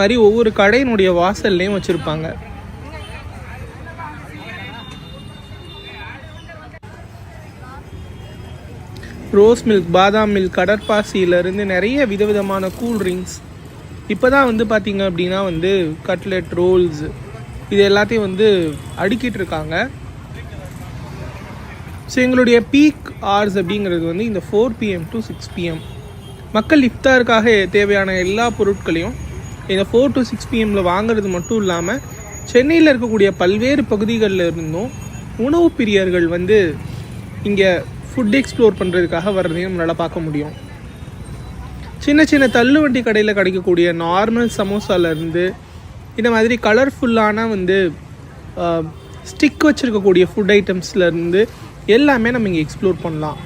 மாதிரி ஒவ்வொரு கடையினுடைய வாசல்லையும் வச்சுருப்பாங்க. ரோஸ் மில்க், பாதாம் மில்க், கடற்பாசியிலேருந்து நிறைய விதவிதமான கூல் ட்ரிங்க்ஸ். இப்போ தான் வந்து பார்த்திங்க அப்படின்னா வந்து கட்லெட், ரோல்ஸ் இது எல்லாத்தையும் வந்து அடுக்கிட்டு இருக்காங்க. ஸோ எங்களுடைய பீக் ஹார்ஸ் அப்படிங்கிறது வந்து இந்த 4 PM to 6 PM. மக்கள் இஃப்தாருக்காக தேவையான எல்லா பொருட்களையும் இந்த 4 to 6 PM வாங்கிறது மட்டும் இல்லாமல் சென்னையில் இருக்கக்கூடிய பல்வேறு பகுதிகளில் இருந்தும் உணவு பிரியர்கள் வந்து இங்கே ஃபுட் எக்ஸ்ப்ளோர் பண்ணுறதுக்காக வர்றதையும் நம்மளால் பார்க்க முடியும். சின்ன சின்ன தள்ளுவண்டி கடையில் கிடைக்கக்கூடிய நார்மல் சமோசாலேருந்து இந்த மாதிரி கலர்ஃபுல்லான வந்து ஸ்டிக் வச்சுருக்கக்கூடிய ஃபுட் ஐட்டம்ஸ்லேருந்து எல்லாமே நம்ம இங்கே எக்ஸ்ப்ளோர் பண்ணலாம்.